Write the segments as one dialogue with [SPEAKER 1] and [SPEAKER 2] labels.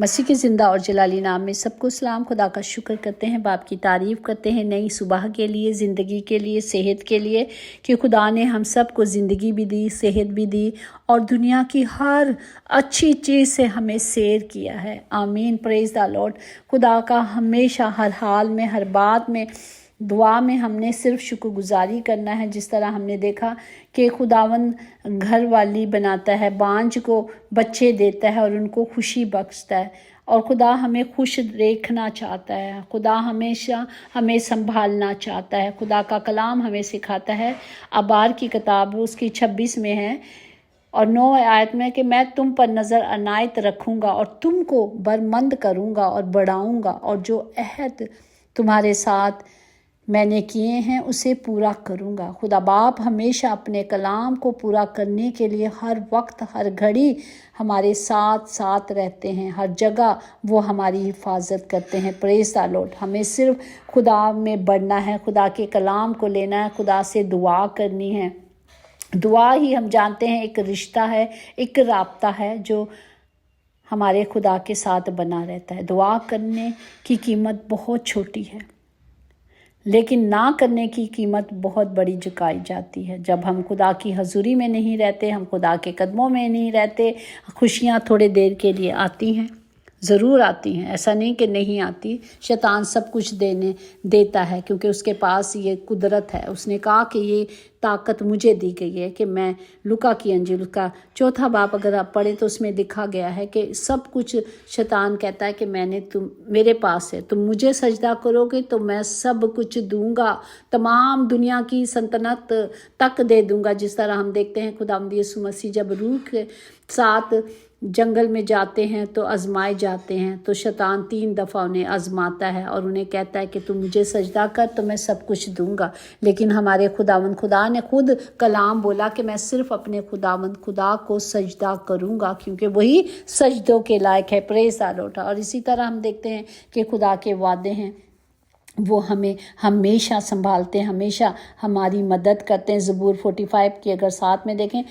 [SPEAKER 1] مسیح کے زندہ اور جلالی نام میں سب کو سلام۔ خدا کا شکر کرتے ہیں، باپ کی تعریف کرتے ہیں نئی صبح کے لیے، زندگی کے لیے، صحت کے لیے، کہ خدا نے ہم سب کو زندگی بھی دی، صحت بھی دی اور دنیا کی ہر اچھی چیز سے ہمیں سیر کیا ہے۔ آمین، پریز دا لارڈ۔ خدا کا ہمیشہ ہر حال میں، ہر بات میں، دعا میں ہم نے صرف شکر گزاری کرنا ہے۔ جس طرح ہم نے دیکھا کہ خداوند گھر والی بناتا ہے، بانجھ کو بچے دیتا ہے اور ان کو خوشی بخشتا ہے، اور خدا ہمیں خوش دیکھنا چاہتا ہے۔ خدا ہمیشہ ہمیں سنبھالنا چاہتا ہے۔ خدا کا کلام ہمیں سکھاتا ہے، ابار کی کتاب اس کی 26 میں ہے اور 9 آیت میں، کہ میں تم پر نظر عنایت رکھوں گا اور تم کو برمند کروں گا اور بڑھاؤں گا، اور جو عہد تمہارے ساتھ میں نے کیے ہیں اسے پورا کروں گا۔ خدا باپ ہمیشہ اپنے کلام کو پورا کرنے کے لیے ہر وقت، ہر گھڑی ہمارے ساتھ ساتھ رہتے ہیں، ہر جگہ وہ ہماری حفاظت کرتے ہیں۔ پریز دا لارڈ۔ ہمیں صرف خدا میں بڑھنا ہے، خدا کے کلام کو لینا ہے، خدا سے دعا کرنی ہے۔ دعا ہی ہم جانتے ہیں ایک رشتہ ہے، ایک رابطہ ہے جو ہمارے خدا کے ساتھ بنا رہتا ہے۔ دعا کرنے کی قیمت بہت چھوٹی ہے، لیکن نہ کرنے کی قیمت بہت بڑی چکائی جاتی ہے۔ جب ہم خدا کی حضوری میں نہیں رہتے، ہم خدا کے قدموں میں نہیں رہتے، خوشیاں تھوڑے دیر کے لیے آتی ہیں، ضرور آتی ہیں، ایسا نہیں کہ نہیں آتی۔ شیطان سب کچھ دیتا ہے، کیونکہ اس کے پاس یہ قدرت ہے۔ اس نے کہا کہ یہ طاقت مجھے دی گئی ہے کہ میں لوکا کی انجیل کا 4 باب اگر آپ پڑھیں تو اس میں لکھا گیا ہے کہ سب کچھ شیطان کہتا ہے کہ میرے پاس ہے، تم مجھے سجدہ کرو گے تو میں سب کچھ دوں گا، تمام دنیا کی سلطنت تک دے دوں گا۔ جس طرح ہم دیکھتے ہیں خداوند یسوع مسیح جب روح کے ساتھ جنگل میں جاتے ہیں تو آزمائے جاتے ہیں، تو شیطان 3 دفعہ انہیں آزماتا ہے اور انہیں کہتا ہے کہ تم مجھے سجدہ کر تو میں سب کچھ دوں گا۔ لیکن ہمارے خداوند خدا نے خود کلام بولا کہ میں صرف اپنے خداوند خدا کو سجدہ کروں گا، کیونکہ وہی سجدوں کے لائق ہے۔ پریز دا لارڈ۔ اور اسی طرح ہم دیکھتے ہیں کہ خدا کے وعدے ہیں، وہ ہمیں ہمیشہ سنبھالتے ہیں، ہمیشہ ہماری مدد کرتے ہیں۔ زبور 45 کی اگر ساتھ میں دیکھیں،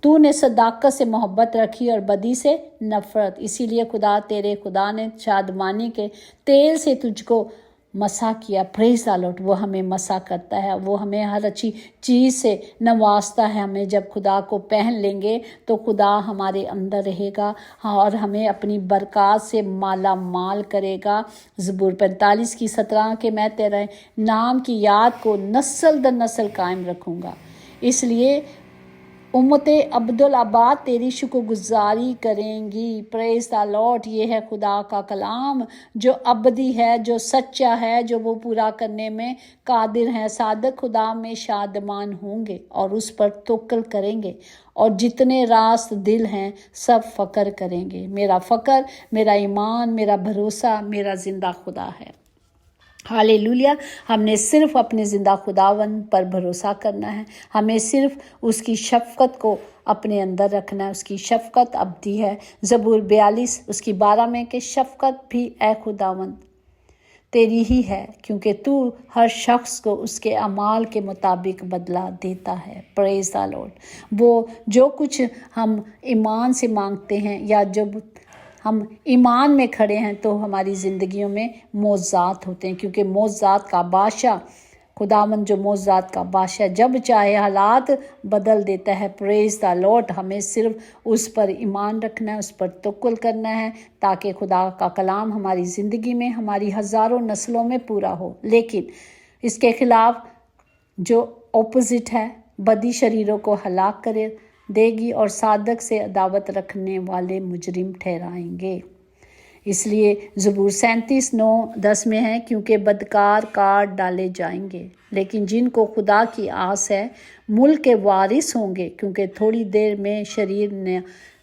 [SPEAKER 1] تو نے صداقت سے محبت رکھی اور بدی سے نفرت، اسی لیے تیرے خدا نے شادمانی کے تیل سے تجھ کو مسا کیا۔ پریز دا لارڈ۔ وہ ہمیں مسا کرتا ہے، وہ ہمیں ہر اچھی چیز سے نوازتا ہے۔ ہمیں جب خدا کو پہن لیں گے تو خدا ہمارے اندر رہے گا اور ہمیں اپنی برکات سے مالا مال کرے گا۔ زبور 45 کی 17، کہ میں تیرے نام کی یاد کو نسل در نسل قائم رکھوں گا، اس لیے امت عبدالآباد تیری شکر گزاری کریں گی۔ پریز دا لارڈ۔ یہ ہے خدا کا کلام جو ابدی ہے، جو سچا ہے، جو وہ پورا کرنے میں قادر ہے۔ صادق خدا میں شادمان ہوں گے اور اس پر توکل کریں گے، اور جتنے راست دل ہیں سب فخر کریں گے۔ میرا فخر، میرا ایمان، میرا بھروسہ میرا زندہ خدا ہے۔ ہالےلویا۔ ہم نے صرف اپنے زندہ خداوند پر بھروسہ کرنا ہے، ہمیں صرف اس کی شفقت کو اپنے اندر رکھنا ہے۔ اس کی شفقت ابدی ہے۔ زبور 42 اس کی 12 میں، کہ شفقت بھی اے خداوند تیری ہی ہے، کیونکہ تو ہر شخص کو اس کے اعمال کے مطابق بدلہ دیتا ہے۔ پریز دا لارڈ۔ وہ جو کچھ ہم ایمان سے مانگتے ہیں، یا جب ہم ایمان میں کھڑے ہیں، تو ہماری زندگیوں میں معجزات ہوتے ہیں، کیونکہ معجزات کا بادشاہ خداوند، جو معجزات کا بادشاہ جب چاہے حالات بدل دیتا ہے۔ پریز دا لارڈ۔ ہمیں صرف اس پر ایمان رکھنا ہے، اس پر توکل کرنا ہے، تاکہ خدا کا کلام ہماری زندگی میں، ہماری ہزاروں نسلوں میں پورا ہو۔ لیکن اس کے خلاف جو اپوزٹ ہے، بدی شریروں کو ہلاک کرے دے گی اور صادق سے عداوت رکھنے والے مجرم ٹھہرائیں گے۔ اس لیے زبور 37:9-10 میں ہے، کیونکہ بدکار کاٹ ڈالے جائیں گے، لیکن جن کو خدا کی آس ہے ملک کے وارث ہوں گے، کیونکہ تھوڑی دیر میں شریر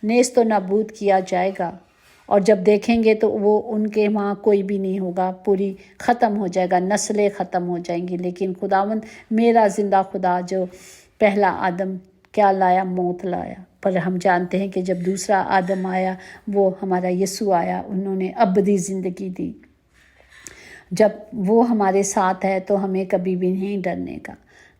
[SPEAKER 1] نیست و نابود کیا جائے گا، اور جب دیکھیں گے تو وہ ان کے وہاں کوئی بھی نہیں ہوگا، پوری ختم ہو جائے گا، نسلیں ختم ہو جائیں گی۔ لیکن خداوند میرا زندہ خدا جو پہلا آدم کیا لایا؟ موت لایا، پر ہم جانتے ہیں کہ جب دوسرا آدم آیا، وہ ہمارا یسوع آیا، انہوں نے ابدی زندگی دی۔ جب وہ ہمارے ساتھ ہے تو ہمیں کبھی بھی نہیں ڈرنے کا۔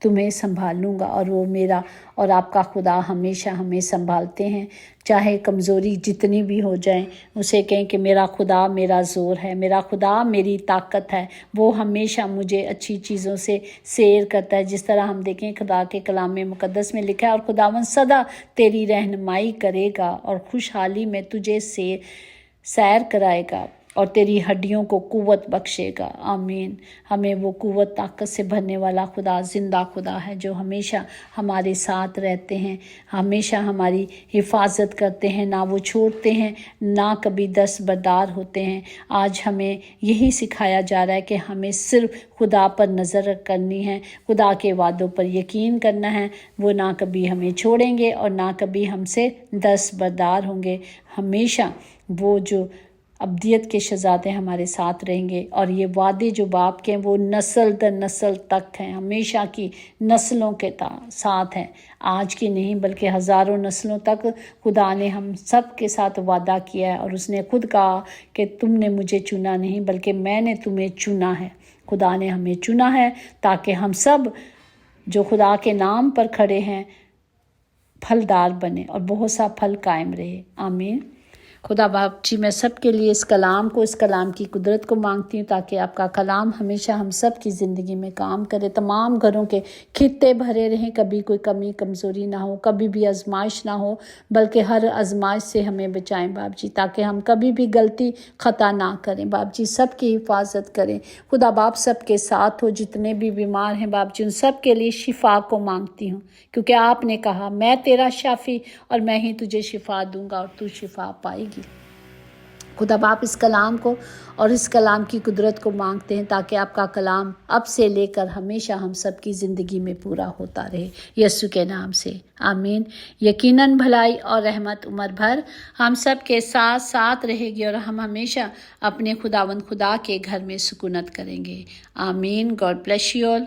[SPEAKER 1] تمہیں سنبھال لوں گا، اور وہ میرا اور آپ کا خدا ہمیشہ ہمیں سنبھالتے ہیں، چاہے کمزوری جتنی بھی ہو جائیں۔ اسے کہیں کہ میرا خدا میرا زور ہے، میرا خدا میری طاقت ہے، وہ ہمیشہ مجھے اچھی چیزوں سے سیر کرتا ہے، جس طرح ہم دیکھیں خدا کے کلام مقدس میں لکھا ہے، اور خداوند سدا تیری رہنمائی کرے گا اور خوشحالی میں تجھے سیر کرائے گا اور تیری ہڈیوں کو قوت بخشے گا۔ آمین۔ ہمیں وہ قوت طاقت سے بھرنے والا خدا زندہ خدا ہے، جو ہمیشہ ہمارے ساتھ رہتے ہیں، ہمیشہ ہماری حفاظت کرتے ہیں، نہ وہ چھوڑتے ہیں، نہ کبھی دستبردار ہوتے ہیں۔ آج ہمیں یہی سکھایا جا رہا ہے کہ ہمیں صرف خدا پر نظر کرنی ہے، خدا کے وعدوں پر یقین کرنا ہے، وہ نہ کبھی ہمیں چھوڑیں گے اور نہ کبھی ہم سے دستبردار ہوں گے۔ ہمیشہ وہ جو ابدیت کے شہزادے ہمارے ساتھ رہیں گے، اور یہ وعدے جو باپ کے ہیں وہ نسل در نسل تک ہیں، ہمیشہ کی نسلوں کے ساتھ ہیں، آج کی نہیں بلکہ ہزاروں نسلوں تک خدا نے ہم سب کے ساتھ وعدہ کیا ہے، اور اس نے خود کہا کہ تم نے مجھے چنا نہیں بلکہ میں نے تمہیں چنا ہے۔ خدا نے ہمیں چنا ہے تاکہ ہم سب جو خدا کے نام پر کھڑے ہیں پھلدار بنے اور بہت سا پھل قائم رہے۔ آمین۔ خدا باپ جی، میں سب کے لیے اس کلام کی قدرت کو مانگتی ہوں، تاکہ آپ کا کلام ہمیشہ ہم سب کی زندگی میں کام کرے، تمام گھروں کے خطے بھرے رہیں، کبھی کوئی کمی کمزوری نہ ہو، کبھی بھی آزمائش نہ ہو، بلکہ ہر آزمائش سے ہمیں بچائیں باپ جی، تاکہ ہم کبھی بھی غلطی خطا نہ کریں باپ جی، سب کی حفاظت کریں خدا باپ، سب کے ساتھ ہو، جتنے بھی بیمار ہیں باپ جی ان سب کے لیے شفا کو مانگتی ہوں، کیونکہ آپ نے کہا میں تیرا شافی اور میں ہی تجھے شفا دوں گا اور تو شفا پائے گی۔ خدا باپ اس کلام کو اور اس کلام کی قدرت کو مانگتے ہیں، تاکہ آپ کا کلام اب سے لے کر ہمیشہ ہم سب کی زندگی میں پورا ہوتا رہے، یسوع کے نام سے آمین۔ یقیناً بھلائی اور رحمت عمر بھر ہم سب کے ساتھ ساتھ رہے گی، اور ہم ہمیشہ اپنے خداوند خدا کے گھر میں سکونت کریں گے۔ آمین۔ God bless you all.